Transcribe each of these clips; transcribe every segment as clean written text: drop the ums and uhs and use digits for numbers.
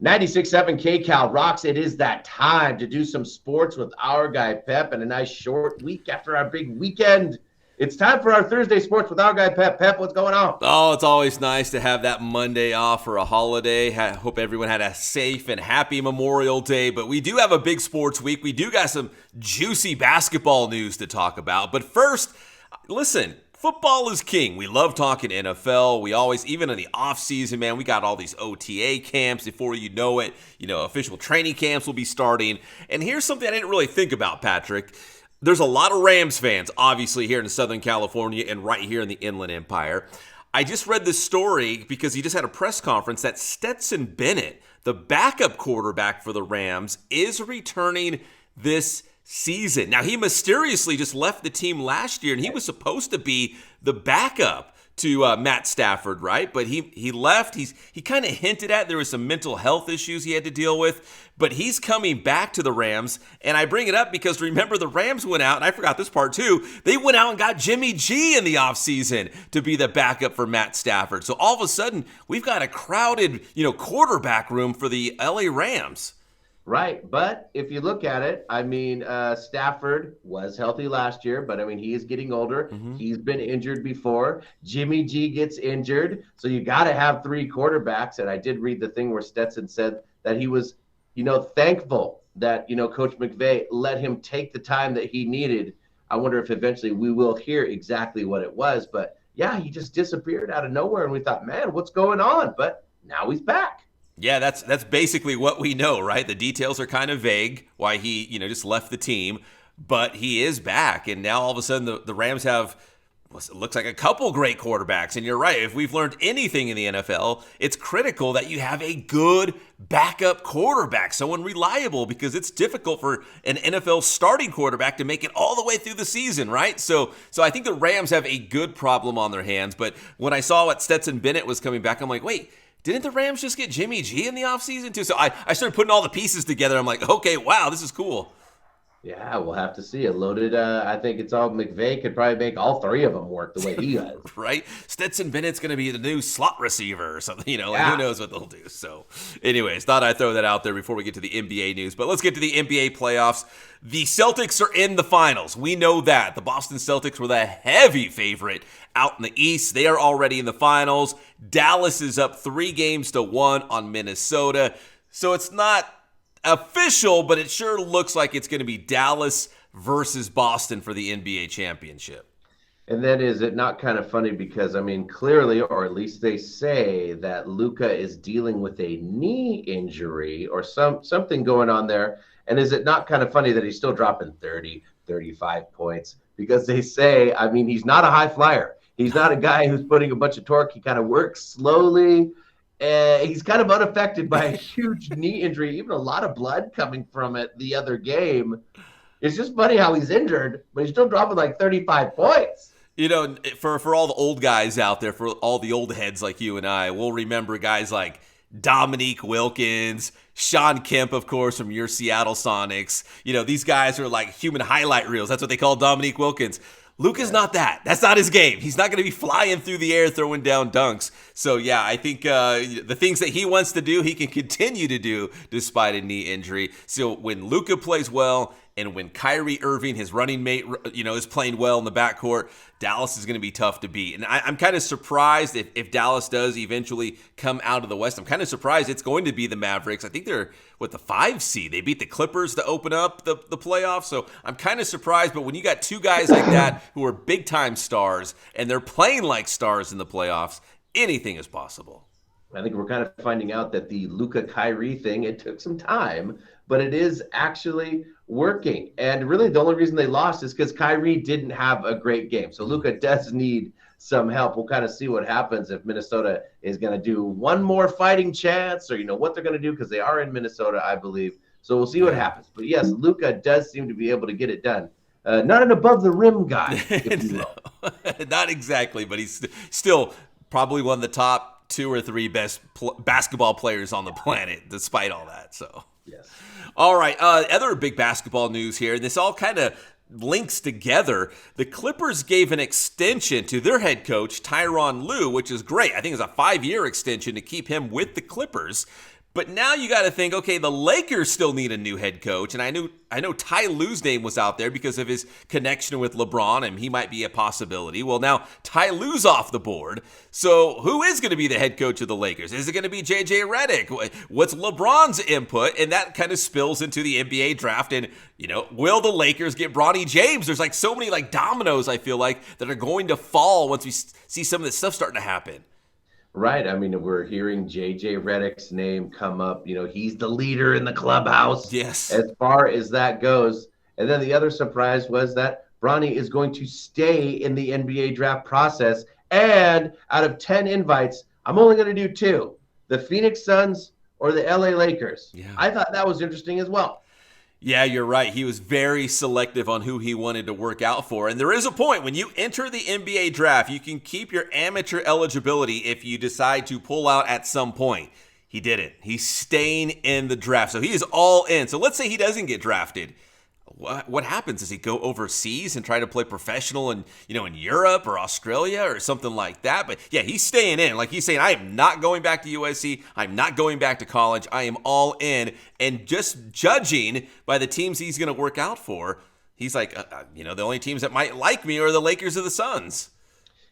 96.7 KCal rocks. It is that time to do some sports with our guy Pep and a nice short week after our big weekend. It's time for our Thursday sports with our guy Pep. Pep, what's going on? Oh, it's always nice to have that Monday off for a holiday. Hope everyone had a safe and happy Memorial Day. But we do have a big sports week. We do got some juicy basketball news to talk about. But first, listen, football is king. We love talking NFL. We always, even in the offseason, man, we got all these OTA camps. Before you know it, official training camps will be starting. And here's something I didn't really think about, Patrick. There's a lot of Rams fans, obviously, here in Southern California and right here in the Inland Empire. I just read this story because he just had a press conference that Stetson Bennett, the backup quarterback for the Rams, is returning this season. Now, he mysteriously just left the team last year, and he was supposed to be the backup to Matt Stafford, right? But he left. He kind of hinted at there was some mental health issues he had to deal with, but he's coming back to the Rams. And I bring it up because remember the Rams went out, and I forgot this part too, they went out and got Jimmy G in the offseason to be the backup for Matt Stafford. So all of a sudden, we've got a crowded, quarterback room for the LA Rams. Right. But if you look at it, Stafford was healthy last year, but he is getting older. Mm-hmm. He's been injured before. Jimmy G gets injured. So you got to have three quarterbacks. And I did read the thing where Stetson said that he was, thankful that, Coach McVay let him take the time that he needed. I wonder if eventually we will hear exactly what it was. But yeah, he just disappeared out of nowhere. And we thought, man, what's going on? But now he's back. Yeah, that's basically what we know, right? The details are kind of vague, why he, just left the team, but he is back. And now all of a sudden the Rams have, it looks like a couple great quarterbacks. And you're right, if we've learned anything in the NFL, it's critical that you have a good backup quarterback, someone reliable, because it's difficult for an NFL starting quarterback to make it all the way through the season, right? So I think the Rams have a good problem on their hands. But when I saw what Stetson Bennett was coming back, I'm like, wait, didn't the Rams just get Jimmy G in the offseason too? So I started putting all the pieces together. I'm like, okay, wow, this is cool. Yeah, we'll have to see. It loaded. I think it's all McVay could probably make all three of them work the way he does. Right? Stetson Bennett's going to be the new slot receiver or something, Who knows what they'll do. So anyways, thought I'd throw that out there before we get to the NBA news. But let's get to the NBA playoffs. The Celtics are in the finals. We know that. The Boston Celtics were the heavy favorite out in the East. They are already in the finals. Dallas is up 3-1 on Minnesota. So it's not official, but it sure looks like it's going to be Dallas versus Boston for the NBA championship. And then is it not kind of funny because, clearly, or at least they say that Luka is dealing with a knee injury or something going on there. And is it not kind of funny that he's still dropping 30, 35 points? Because they say, he's not a high flyer. He's not a guy who's putting a bunch of torque. He kind of works slowly. He's kind of unaffected by a huge knee injury, even a lot of blood coming from it the other game. It's just funny how he's injured, but he's still dropping like 35 points. For all the old guys out there, for all the old heads like you and I, we'll remember guys like Dominique Wilkins, Sean Kemp, of course, from your Seattle Sonics. These guys are like human highlight reels. That's what they call Dominique Wilkins. Luka's not that. That's not his game. He's not going to be flying through the air throwing down dunks. So, yeah, I think the things that he wants to do, he can continue to do despite a knee injury. So when Luka plays well and when Kyrie Irving, his running mate, is playing well in the backcourt, Dallas is going to be tough to beat. And I'm kind of surprised if Dallas does eventually come out of the West. I'm kind of surprised it's going to be the Mavericks. I think they're, the 5 seed. They beat the Clippers to open up the playoffs. So I'm kind of surprised. But when you got two guys like that who are big-time stars and they're playing like stars in the playoffs, anything is possible. I think we're kind of finding out that the Luka Kyrie thing, it took some time, but it is actually working. And really the only reason they lost is because Kyrie didn't have a great game. So Luka does need some help. We'll kind of see what happens if Minnesota is going to do one more fighting chance or, what they're going to do because they are in Minnesota, I believe. So we'll see what happens. But yes, Luka does seem to be able to get it done. Not an above the rim guy, if you will. Not exactly, but he's still probably one of the top 2 or 3 best basketball players on the planet, despite all that. So, yes. All right. Other big basketball news here. This all kind of links together. The Clippers gave an extension to their head coach, Tyronn Lue, which is great. I think it's a 5-year extension to keep him with the Clippers. But now you got to think, okay, the Lakers still need a new head coach, and I know Ty Lue's name was out there because of his connection with LeBron, and he might be a possibility. Well, now Ty Lue's off the board, so who is going to be the head coach of the Lakers? Is it going to be JJ Redick? What's LeBron's input? And that kind of spills into the NBA draft. And will the Lakers get Bronny James? There's like so many like dominoes, I feel like, that are going to fall once we see some of this stuff starting to happen. Right. I mean, we're hearing JJ Redick's name come up. He's the leader in the clubhouse. Yes. As far as that goes. And then the other surprise was that Bronny is going to stay in the NBA draft process. And out of 10 invites, I'm only going to do 2, the Phoenix Suns or the LA Lakers. Yeah. I thought that was interesting as well. Yeah, you're right. He was very selective on who he wanted to work out for. And there is a point when you enter the NBA draft, you can keep your amateur eligibility if you decide to pull out at some point. He didn't. He's staying in the draft. So he is all in. So let's say he doesn't get drafted. What happens? Does he go overseas and try to play professional in Europe or Australia or something like that? But yeah, he's staying in. Like he's saying, I am not going back to USC. I'm not going back to college. I am all in. And just judging by the teams he's going to work out for, he's like, the only teams that might like me are the Lakers or the Suns.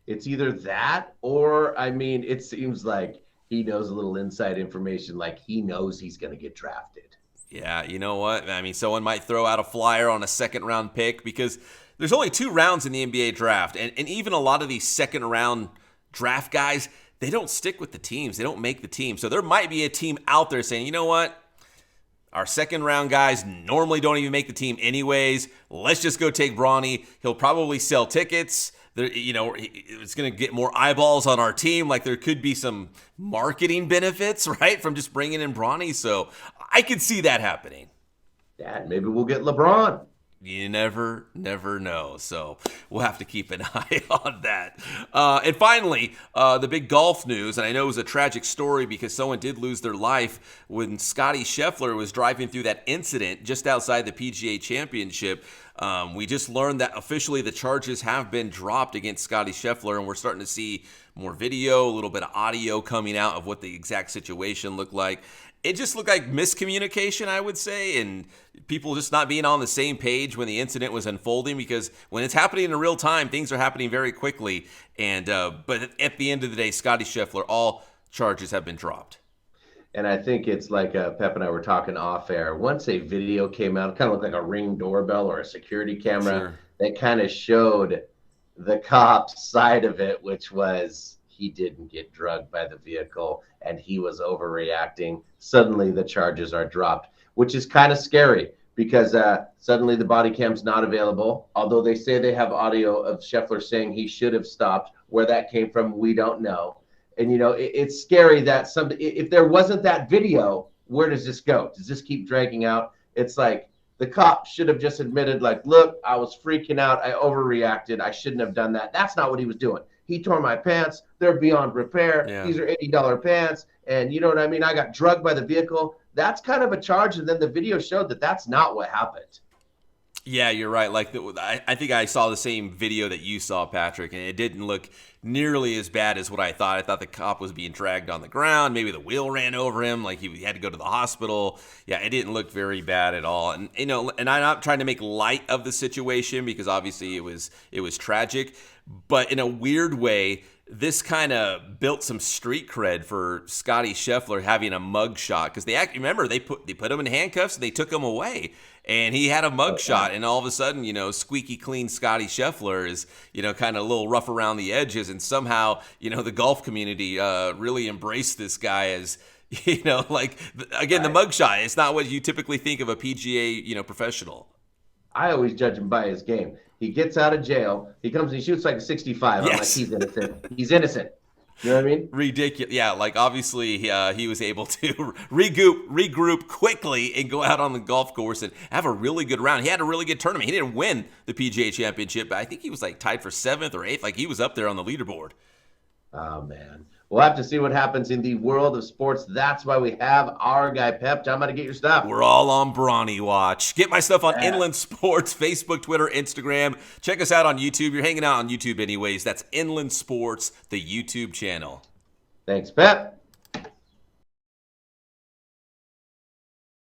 It's either that or, it seems like he knows a little inside information, like he knows he's going to get drafted. Yeah, you know what? Someone might throw out a flyer on a second-round pick because there's only 2 rounds in the NBA draft. And even a lot of these second-round draft guys, they don't stick with the teams. They don't make the team. So there might be a team out there saying, you know what? Our second-round guys normally don't even make the team anyways. Let's just go take Bronny. He'll probably sell tickets. It's going to get more eyeballs on our team. Like there could be some marketing benefits, right, from just bringing in Bronny. So I could see that happening. Yeah, maybe we'll get LeBron. You never know. So we'll have to keep an eye on that. And finally, the big golf news, and I know it was a tragic story because someone did lose their life when Scottie Scheffler was driving through that incident just outside the PGA Championship. We just learned that officially the charges have been dropped against Scottie Scheffler, and we're starting to see more video, a little bit of audio coming out of what the exact situation looked like. It just looked like miscommunication, I would say, and people just not being on the same page when the incident was unfolding, because when it's happening in real time, things are happening very quickly. And but at the end of the day, Scottie Scheffler, all charges have been dropped. And I think it's like Pep and I were talking off air. Once a video came out, it kind of looked like a Ring doorbell or a security camera that kind of showed the cop's side of it, which was he didn't get drugged by the vehicle and he was overreacting. Suddenly the charges are dropped, which is kind of scary because suddenly the body cam's not available. Although they say they have audio of Scheffler saying he should have stopped. Where that came from, we don't know. And, it's scary that if there wasn't that video, where does this go? Does this keep dragging out? It's like the cop should have just admitted, like, look, I was freaking out. I overreacted. I shouldn't have done that. That's not what he was doing. He tore my pants. They're beyond repair. Yeah. These are $80 pants. And you know what I mean? I got drugged by the vehicle. That's kind of a charge. And then the video showed that that's not what happened. Yeah, you're right. Like I think I saw the same video that you saw, Patrick, and it didn't look nearly as bad as what I thought. I thought the cop was being dragged on the ground. Maybe the wheel ran over him, like he had to go to the hospital. Yeah, it didn't look very bad at all. And and I'm not trying to make light of the situation because obviously it was tragic, but in a weird way, this kind of built some street cred for Scottie Scheffler having a mug shot because remember they put him in handcuffs and they took him away. And he had a mugshot, and all of a sudden, squeaky clean Scottie Scheffler is, kind of a little rough around the edges. And somehow, the golf community really embraced this guy as, the mugshot. It's not what you typically think of a PGA, professional. I always judge him by his game. He gets out of jail. He comes and he shoots like a 65. Yes. I'm like, he's innocent. He's innocent. You know what I mean? Ridiculous. Yeah, like obviously he was able to regroup quickly and go out on the golf course and have a really good round. He had a really good tournament. He didn't win the PGA Championship, but I think he was like tied for 7th or 8th. Like he was up there on the leaderboard. Oh, man. We'll have to see what happens in the world of sports. That's why we have our guy, Pep. John, how to get your stuff? We're all on Bronny Watch. Get my stuff on Inland Sports, Facebook, Twitter, Instagram. Check us out on YouTube. You're hanging out on YouTube anyways. That's Inland Sports, the YouTube channel. Thanks, Pep.